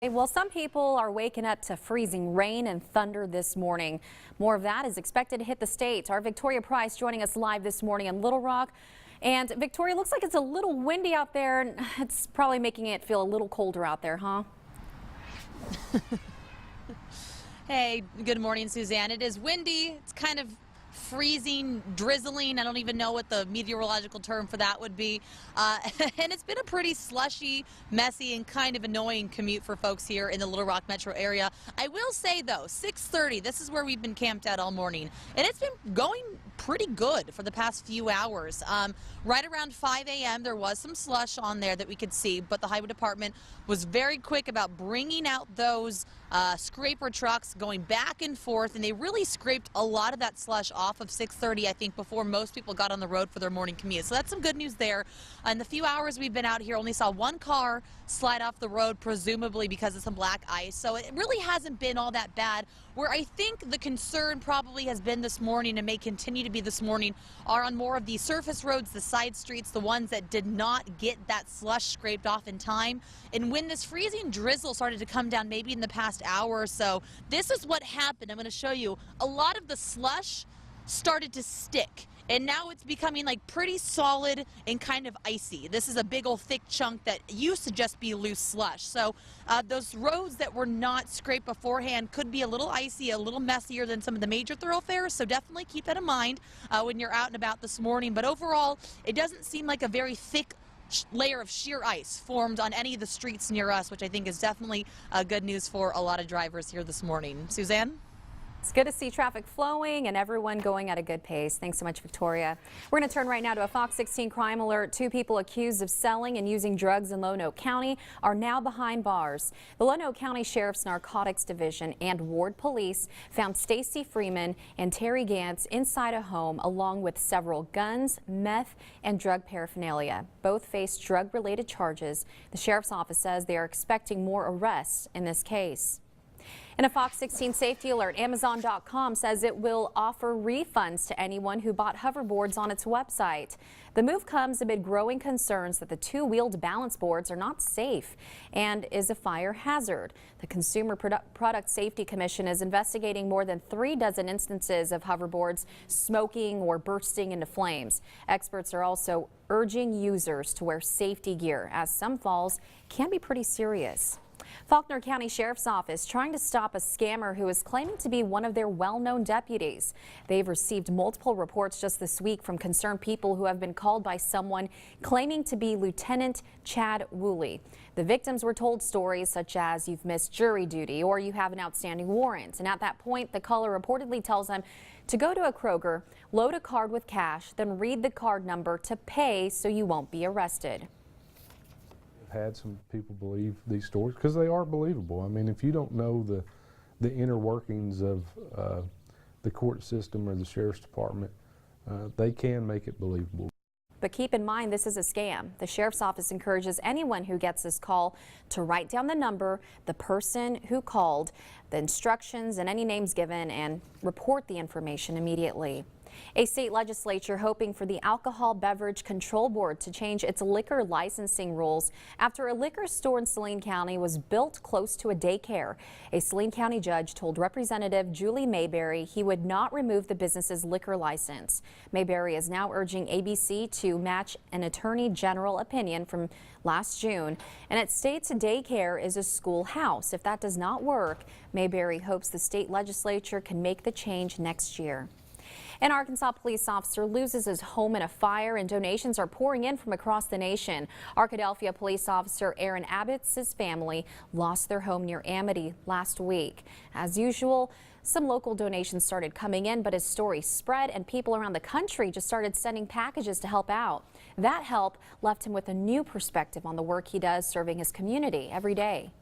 Well, some people are waking up to freezing rain and thunder this morning. More of that is expected to hit the state. Our Victoria Price joining us live this morning in Little Rock. And Victoria, looks like it's a little windy out there, and it's probably making it feel a little colder out there, huh? Hey, good morning, Suzanne. It is windy. It's kind of freezing, drizzling. I don't even know what the meteorological term for that would be. And it's been a pretty slushy, messy, and kind of annoying commute for folks here in the Little Rock metro area. I will say, though, 6:30, this is where we've been camped out all morning, and it's been going pretty good for the past few hours. Right around 5 a.m. there was some slush on there that we could see, but the highway department was very quick about bringing out those scraper trucks, going back and forth, and they really scraped a lot of that slush off of 6:30, I think, before most people got on the road for their morning commute. So that's some good news there. In the few hours we've been out here, only saw one car slide off the road, presumably because of some black ice. So it really hasn't been all that bad. Where I think the concern probably has been this morning and may continue to be this morning are on more of the surface roads, the side streets, the ones that did not get that slush scraped off in time. And when this freezing drizzle started to come down, maybe in the past hour or so, this is what happened. I'm going to show you. A lot of the slush started to stick, and now it's becoming like pretty solid and kind of icy. This is a big old thick chunk that used to just be loose slush. So those roads that were not scraped beforehand could be a little icy, a little messier than some of the major thoroughfares. So definitely keep that in mind when you're out and about this morning. But overall, it doesn't seem like a very thick layer of sheer ice formed on any of the streets near us, which I think is definitely good news for a lot of drivers here this morning. Suzanne? It's good to see traffic flowing and everyone going at a good pace. Thanks so much, Victoria. We're going to turn right now to a Fox 16 crime alert. 2 people accused of selling and using drugs in Lonoke County are now behind bars. The Lonoke County Sheriff's Narcotics Division and Ward Police found Stacy Freeman and Terry Gantz inside a home along with several guns, meth, and drug paraphernalia. Both face drug-related charges. The Sheriff's Office says they are expecting more arrests in this case. In a Fox 16 safety alert, Amazon.com says it will offer refunds to anyone who bought hoverboards on its website. The move comes amid growing concerns that the 2-wheeled balance boards are not safe and is a fire hazard. The Consumer Product Safety Commission is investigating more than 3 dozen instances of hoverboards smoking or bursting into flames. Experts are also urging users to wear safety gear, as some falls can be pretty serious. Faulkner County Sheriff's Office trying to stop a scammer who is claiming to be one of their well-known deputies. They've received multiple reports just this week from concerned people who have been called by someone claiming to be Lieutenant Chad Woolley. The victims were told stories such as you've missed jury duty or you have an outstanding warrant. And at that point, the caller reportedly tells them to go to a Kroger, load a card with cash, then read the card number to pay so you won't be arrested. Had some people believe these stories because they are believable. I mean, if you don't know the inner workings of the court system or the sheriff's department, they can make it believable. But keep in mind, this is a scam. The Sheriff's Office encourages anyone who gets this call to write down the number, the person who called, the instructions, and any names given, and report the information immediately. A state legislature hoping for the Alcohol Beverage Control Board to change its liquor licensing rules after a liquor store in Saline County was built close to a daycare. A Saline County judge told Representative Julie Mayberry he would not remove the business's liquor license. Mayberry is now urging ABC to match an attorney general opinion from last June, and it states a daycare is a schoolhouse. If that does not work, Mayberry hopes the state legislature can make the change next year. An Arkansas police officer loses his home in a fire, and donations are pouring in from across the nation. Arkadelphia police officer Aaron Abbott's family lost their home near Amity last week. As usual, some local donations started coming in, but his story spread and people around the country just started sending packages to help out. That help left him with a new perspective on the work he does serving his community every day.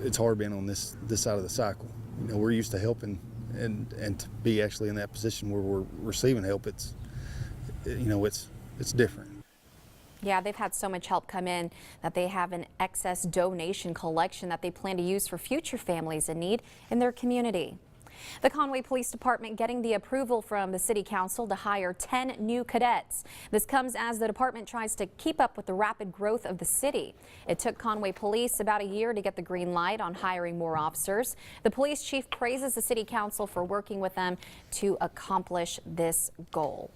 It's hard being on this side of the cycle. You know, we're used to helping, and to be actually in that position where we're receiving help, it's different. Yeah, they've had so much help come in that they have an excess donation collection that they plan to use for future families in need in their community. The Conway Police Department getting the approval from the City Council to hire 10 new cadets. This comes as the department tries to keep up with the rapid growth of the city. It took Conway Police about a year to get the green light on hiring more officers. The police chief praises the City Council for working with them to accomplish this goal.